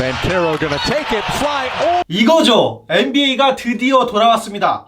Banchero gonna take it, fly. Oh! 이거죠. NBA가 드디어 돌아왔습니다.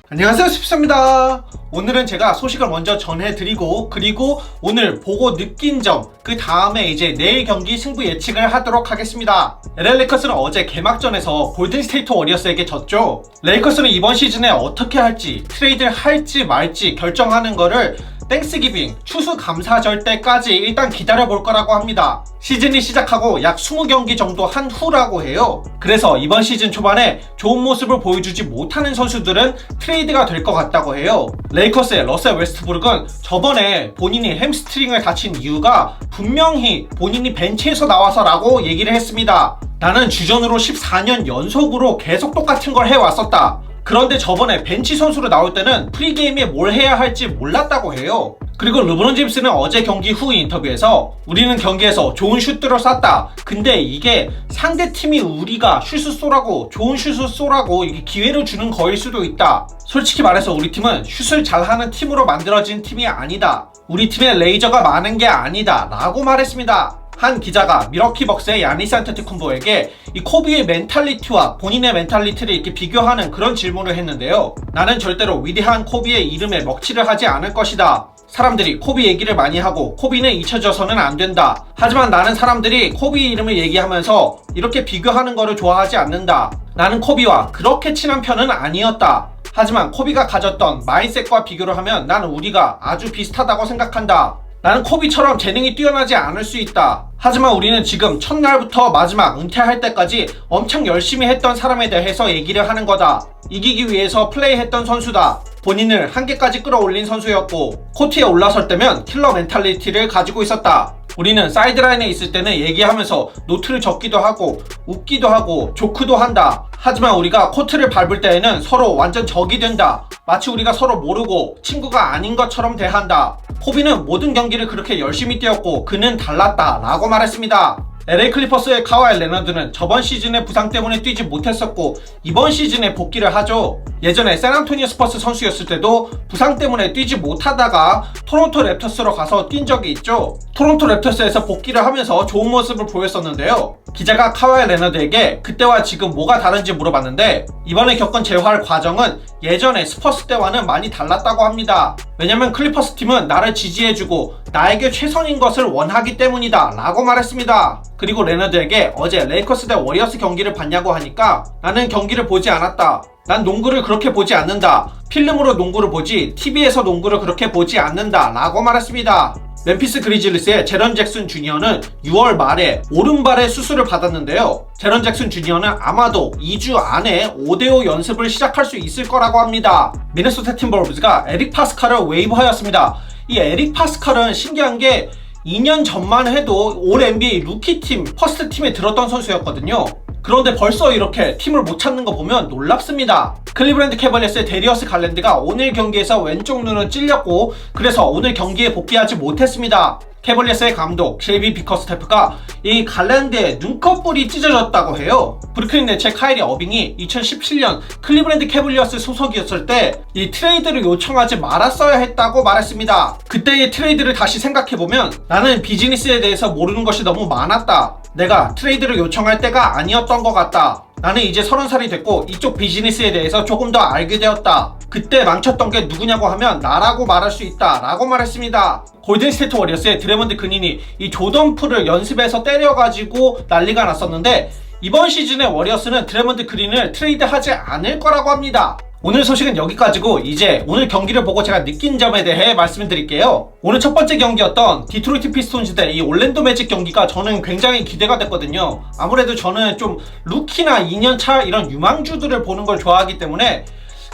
안녕하세요, 십수입니다. 오늘은 제가 소식을 먼저 전해드리고 그리고 오늘 보고 느낀 점, 그 다음에 이제 내일 경기 승부 예측을 하도록 하겠습니다. LA 레이커스는 어제 개막전에서 골든스테이트 워리어스에게 졌죠. 레이커스는 이번 시즌에 어떻게 할지, 트레이드를 할지 말지 결정하는 거를 땡스기빙, 추수감사절 때까지 일단 기다려볼 거라고 합니다. 시즌이 시작하고 약 20경기 정도 한 후라고 해요. 그래서 이번 시즌 초반에 좋은 모습을 보여주지 못하는 선수들은 트레이드가 될 것 같다고 해요. 레이커스의 러셀 웨스트브룩은 저번에 본인이 햄스트링을 다친 이유가 분명히 본인이 벤치에서 나와서라고 얘기를 했습니다. 나는 주전으로 14년 연속으로 계속 똑같은 걸 해왔었다. 그런데 저번에 벤치 선수로 나올 때는 프리게임에 뭘 해야 할지 몰랐다고 해요. 그리고 르브론 제임스는 어제 경기 후 인터뷰에서 우리는 경기에서 좋은 슛들을 쐈다. 근데 이게 상대팀이 우리가 슛을 쏘라고, 좋은 슛을 쏘라고 이게 기회를 주는 거일 수도 있다. 솔직히 말해서 우리 팀은 슛을 잘하는 팀으로 만들어진 팀이 아니다. 우리 팀에 레이저가 많은 게 아니다 라고 말했습니다. 한 기자가 미러키 벅스의 야니스 안테토쿤보에게 이 코비의 멘탈리티와 본인의 멘탈리티를 이렇게 비교하는 그런 질문을 했는데요. 나는 절대로 위대한 코비의 이름에 먹칠을 하지 않을 것이다. 사람들이 코비 얘기를 많이 하고 코비는 잊혀져서는 안 된다. 하지만 나는 사람들이 코비 이름을 얘기하면서 이렇게 비교하는 거를 좋아하지 않는다. 나는 코비와 그렇게 친한 편은 아니었다. 하지만 코비가 가졌던 마인셋과 비교를 하면 나는 우리가 아주 비슷하다고 생각한다. 나는 코비처럼 재능이 뛰어나지 않을 수 있다. 하지만 우리는 지금 첫날부터 마지막 은퇴할 때까지 엄청 열심히 했던 사람에 대해서 얘기를 하는 거다. 이기기 위해서 플레이했던 선수다. 본인을 한계까지 끌어올린 선수였고 코트에 올라설 때면 킬러 멘탈리티를 가지고 있었다. 우리는 사이드라인에 있을 때는 얘기하면서 노트를 적기도 하고 웃기도 하고 조크도 한다. 하지만 우리가 코트를 밟을 때에는 서로 완전 적이 된다. 마치 우리가 서로 모르고 친구가 아닌 것처럼 대한다. 코비는 모든 경기를 그렇게 열심히 뛰었고 그는 달랐다 라고 말했습니다. LA 클리퍼스의 카와이 레너드는 저번 시즌에 부상 때문에 뛰지 못했었고 이번 시즌에 복귀를 하죠. 예전에 샌안토니오 스퍼스 선수였을 때도 부상 때문에 뛰지 못하다가 토론토 랩터스로 가서 뛴 적이 있죠. 토론토 랩터스에서 복귀를 하면서 좋은 모습을 보였었는데요. 기자가 카와이 레너드에게 그때와 지금 뭐가 다른지 물어봤는데 이번에 겪은 재활 과정은 예전에 스퍼스 때와는 많이 달랐다고 합니다. 왜냐면 클리퍼스 팀은 나를 지지해주고 나에게 최선인 것을 원하기 때문이다 라고 말했습니다. 그리고 레너드에게 어제 레이커스 대 워리어스 경기를 봤냐고 하니까 나는 경기를 보지 않았다. 난 농구를 그렇게 보지 않는다. 필름으로 농구를 보지 TV에서 농구를 그렇게 보지 않는다 라고 말했습니다. 멤피스 그리즐리스의 제런 잭슨 주니어는 6월 말에 오른발에 수술을 받았는데요. 제런 잭슨 주니어는 아마도 2주 안에 5대5 연습을 시작할 수 있을 거라고 합니다. 미네소타 팀버wolves가 에릭 파스칼을 웨이브하였습니다. 이 에릭 파스칼은 신기한 게 2년 전만 해도 올 NBA 루키팀, 퍼스트팀에 들었던 선수였거든요. 그런데 벌써 이렇게 팀을 못 찾는 거 보면 놀랍습니다. 클리브랜드 캐벌리어스의 데리어스 갈랜드가 오늘 경기에서 왼쪽 눈을 찔렸고 그래서 오늘 경기에 복귀하지 못했습니다. 캐벌리어스의 감독 JB 비커스테프가 이 갈랜드의 눈꺼풀이 찢어졌다고 해요. 브루클린 네츠의 카이리 어빙이 2017년 클리브랜드 캐벌리어스 소속이었을 때 이 트레이드를 요청하지 말았어야 했다고 말했습니다. 그때의 트레이드를 다시 생각해보면 나는 비즈니스에 대해서 모르는 것이 너무 많았다. 내가 트레이드를 요청할 때가 아니었던 것 같다. 나는 이제 30살이 됐고 이쪽 비즈니스에 대해서 조금 더 알게 되었다. 그때 망쳤던 게 누구냐고 하면 나라고 말할 수 있다 라고 말했습니다. 골든스테이트 워리어스의 드래먼드 그린이 이 조던 풀을 연습에서 때려가지고 난리가 났었는데 이번 시즌의 워리어스는 드래먼드 그린을 트레이드하지 않을 거라고 합니다. 오늘 소식은 여기까지고 이제 오늘 경기를 보고 제가 느낀 점에 대해 말씀을 드릴게요. 오늘 첫 번째 경기였던 디트로이트 피스톤즈 대 이 올랜도 매직 경기가 저는 굉장히 기대가 됐거든요. 아무래도 저는 좀 루키나 2년차 이런 유망주들을 보는 걸 좋아하기 때문에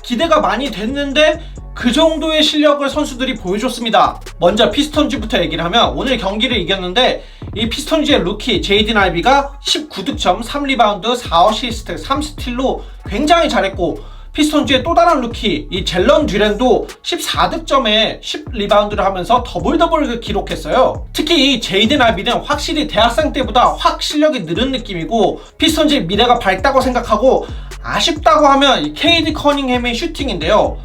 기대가 많이 됐는데 그 정도의 실력을 선수들이 보여줬습니다. 먼저 피스톤즈부터 얘기를 하면 오늘 경기를 이겼는데 이 피스톤즈의 루키 제이든 아이비가 19득점, 3리바운드, 4어시스트, 3스틸로 굉장히 잘했고 피스톤즈의 또 다른 루키 이 젤런 듀렌도 14득점에 10리바운드를 하면서 더블 기록했어요. 특히 이 제이든 아이비는 확실히 대학생 때보다 확 실력이 늘은 느낌이고 피스톤즈의 미래가 밝다고 생각하고 아쉽다고 하면 이 KD 커닝햄의 슈팅인데요.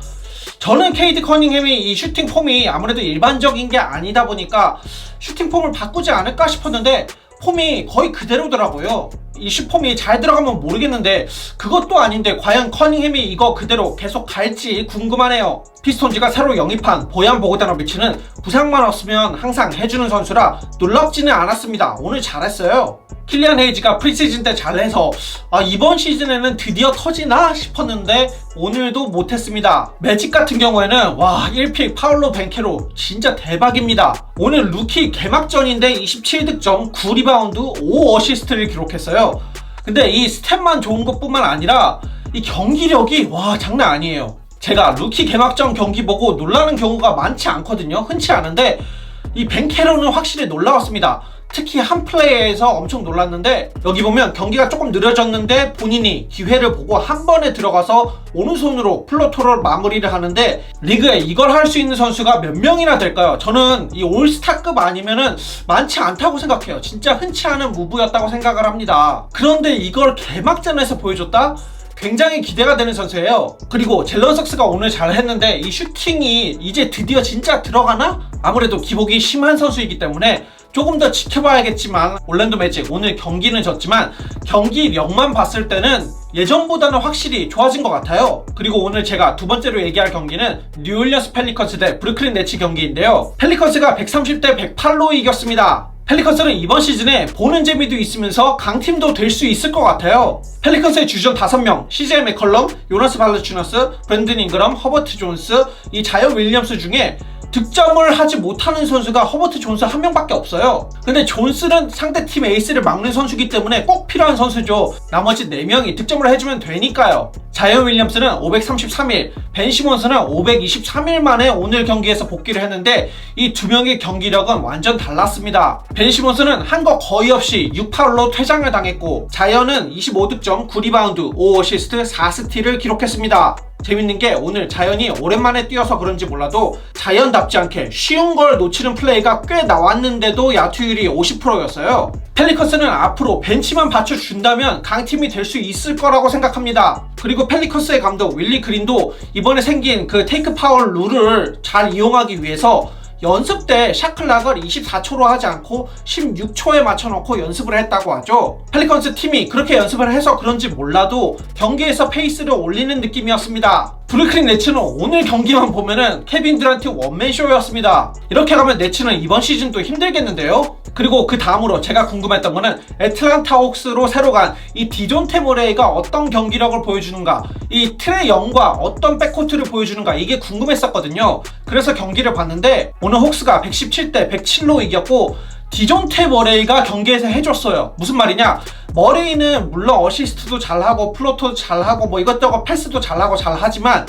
저는 케이드 커닝햄이 이 슈팅 폼이 아무래도 일반적인 게 아니다 보니까 슈팅 폼을 바꾸지 않을까 싶었는데 폼이 거의 그대로더라고요. 이 슈폼이 잘 들어가면 모르겠는데 그것도 아닌데 과연 커닝햄이 이거 그대로 계속 갈지 궁금하네요. 피스톤즈가 새로 영입한 보얀 보그다노비치는 부상만 없으면 항상 해주는 선수라 놀랍지는 않았습니다. 오늘 잘했어요. 킬리안 헤이즈가 프리시즌 때 잘해서 이번 시즌에는 드디어 터지나 싶었는데 오늘도 못했습니다. 매직 같은 경우에는 1픽 파울로 벤케로 진짜 대박입니다. 오늘 루키 개막전인데 27득점 9리바운드 5어시스트를 기록했어요. 근데 이 스탯만 좋은 것뿐만 아니라 이 경기력이 장난 아니에요. 제가 루키 개막전 경기 보고 놀라는 경우가 많지 않거든요. 흔치 않은데 이 벤케로는 확실히 놀라웠습니다. 특히 한 플레이에서 엄청 놀랐는데 여기 보면 경기가 조금 느려졌는데 본인이 기회를 보고 한 번에 들어가서 오른손으로 플로터를 마무리를 하는데 리그에 이걸 할 수 있는 선수가 몇 명이나 될까요? 저는 이 올스타급 아니면은 많지 않다고 생각해요. 진짜 흔치 않은 무브였다고 생각을 합니다. 그런데 이걸 개막전에서 보여줬다? 굉장히 기대가 되는 선수예요. 그리고 젤런 석스가 오늘 잘했는데 이 슈팅이 이제 드디어 진짜 들어가나? 아무래도 기복이 심한 선수이기 때문에 조금 더 지켜봐야겠지만 올랜도 매직 오늘 경기는 졌지만 경기력만 봤을 때는 예전보다는 확실히 좋아진 것 같아요. 그리고 오늘 제가 두 번째로 얘기할 경기는 뉴올리언스 펠리컨스 대 브루클린 네츠 경기인데요. 펠리컨스가 130대 108로 이겼습니다. 펠리컨스는 이번 시즌에 보는 재미도 있으면서 강팀도 될 수 있을 것 같아요. 펠리컨스의 주전 5명, CJ 맥컬럼, 요나스 발레추너스, 브랜든 잉그럼, 허버트 존스, 이 자이언 윌리엄스 중에 득점을 하지 못하는 선수가 허버트 존스 한 명밖에 없어요. 근데 존스는 상대팀 에이스를 막는 선수이기 때문에 꼭 필요한 선수죠. 나머지 4명이 득점을 해주면 되니까요. 자이언 윌리엄스는 533일, 벤 시몬스는 523일 만에 오늘 경기에서 복귀를 했는데 이 두 명의 경기력은 완전 달랐습니다. 벤 시몬스는 한 거 거의 없이 6파울로 퇴장을 당했고 자이언은 25득점, 9리바운드, 5어시스트, 4스틸을 기록했습니다. 재밌는 게 오늘 자이언이 오랜만에 뛰어서 그런지 몰라도 자이언답지 않게 쉬운 걸 놓치는 플레이가 꽤 나왔는데도 야투율이 50%였어요. 펠리컨스는 앞으로 벤치만 받쳐준다면 강팀이 될 수 있을 거라고 생각합니다. 그리고 펠리컨스의 감독 윌리 그린도 이번에 생긴 그 테이크 파울 룰을 잘 이용하기 위해서 연습 때 샷클락을 24초로 하지 않고 16초에 맞춰놓고 연습을 했다고 하죠. 펠리컨스 팀이 그렇게 연습을 해서 그런지 몰라도 경기에서 페이스를 올리는 느낌이었습니다. 브루클린 네츠는 오늘 경기만 보면은 케빈 듀란트 원맨쇼였습니다. 이렇게 가면 네츠는 이번 시즌도 힘들겠는데요? 그리고 그 다음으로 제가 궁금했던 거는 애틀란타 호크스로 새로 간 이 디존테 모레이가 어떤 경기력을 보여주는가, 이 트레 영과 어떤 백코트를 보여주는가, 이게 궁금했었거든요. 그래서 경기를 봤는데 오늘 호크스가 117대 107로 이겼고 디존테 머레이가 경기에서 해줬어요. 무슨 말이냐, 머레이는 물론 어시스트도 잘하고 플로터도 잘하고 뭐 이것저것 패스도 잘하고 잘하지만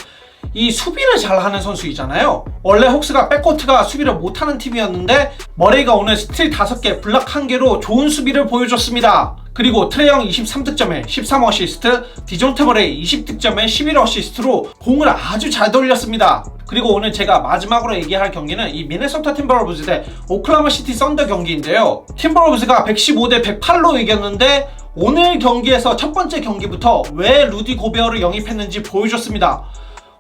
이 수비를 잘하는 선수이잖아요. 원래 호크스가 백코트가 수비를 못하는 팀이었는데 머레이가 오늘 스틸 5개, 블락 1개로 좋은 수비를 보여줬습니다. 그리고 트레 영 23득점에 13어시스트, 디존테 머레이 20득점에 11어시스트로 공을 아주 잘 돌렸습니다. 그리고 오늘 제가 마지막으로 얘기할 경기는 이 미네소타 팀버럴브즈 대 오클라호마 시티 썬더 경기인데요. 팀버럴브즈가 115대 108로 이겼는데 오늘 경기에서 첫 번째 경기부터 왜 루디 고베어를 영입했는지 보여줬습니다.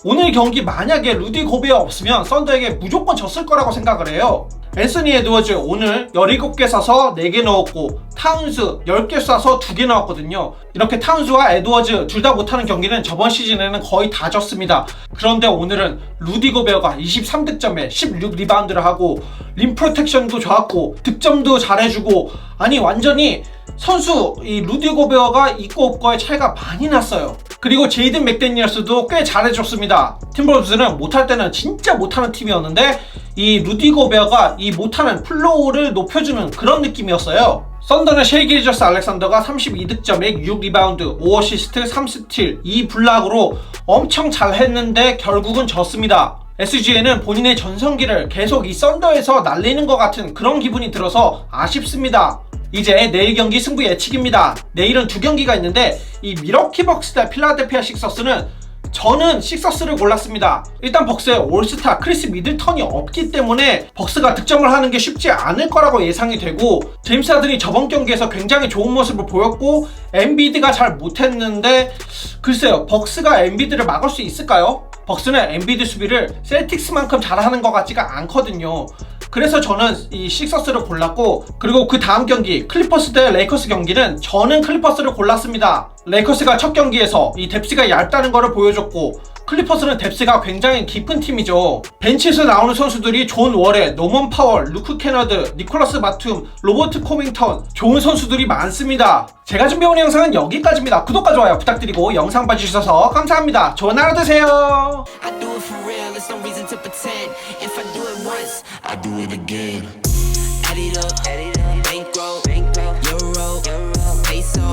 오늘 경기 만약에 루디 고베어 없으면 썬더에게 무조건 졌을 거라고 생각을 해요. 앤서니 에드워즈 오늘 17개 쏴서 4개 넣었고 타운스 10개 쏴서 2개 넣었거든요. 이렇게 타운스와 에드워즈 둘 다 못하는 경기는 저번 시즌에는 거의 다 졌습니다. 그런데 오늘은 루디 고베어가 23득점에 16리바운드를 하고 림 프로텍션도 좋았고 득점도 잘해주고, 아니 완전히 선수 이 루디 고베어가 있고 없고의 차이가 많이 났어요. 그리고 제이든 맥데니얼스도 꽤 잘해줬습니다. 팀버wolves는 못할 때는 진짜 못하는 팀이었는데 이 루디 고베어가 이 못하는 플로우를 높여주는 그런 느낌이었어요. 썬더는 셰이 길저스 알렉산더가 32득점에 6리바운드, 5어시스트, 3스틸, 2블락으로 엄청 잘했는데 결국은 졌습니다. SGA는 본인의 전성기를 계속 이 썬더에서 날리는 것 같은 그런 기분이 들어서 아쉽습니다. 이제 내일 경기 승부 예측입니다. 내일은 2경기가 있는데 이 미러키 벅스 대 필라델피아 식서스는 저는 식서스를 골랐습니다. 일단 벅스에 올스타 크리스 미들턴이 없기 때문에 벅스가 득점을 하는 게 쉽지 않을 거라고 예상이 되고, 제임스 하든이 저번 경기에서 굉장히 좋은 모습을 보였고 엔비드가 잘 못했는데 글쎄요, 벅스가 엔비드를 막을 수 있을까요? 벅스는 엔비드 수비를 셀틱스만큼 잘하는 것 같지가 않거든요. 그래서 저는 이 식서스를 골랐고, 그리고 그 다음 경기 클리퍼스 대 레이커스 경기는 저는 클리퍼스를 골랐습니다. 레이커스가 첫 경기에서 이 뎁스가 얇다는 것을 보여줬고, 클리퍼스는 뎁스가 굉장히 깊은 팀이죠. 벤치에서 나오는 선수들이 존 워렌, 노먼 파월, 루크 캐너드, 니콜라스 바툼, 로버트 코밍턴, 좋은 선수들이 많습니다. 제가 준비해온 영상은 여기까지입니다. 구독과 좋아요 부탁드리고 영상 봐주셔서 감사합니다. 좋은 하루 되세요. I do it for real, there's no reason to pretend. If I do it once, I do it again. Add it up, bankroll, euro, peso.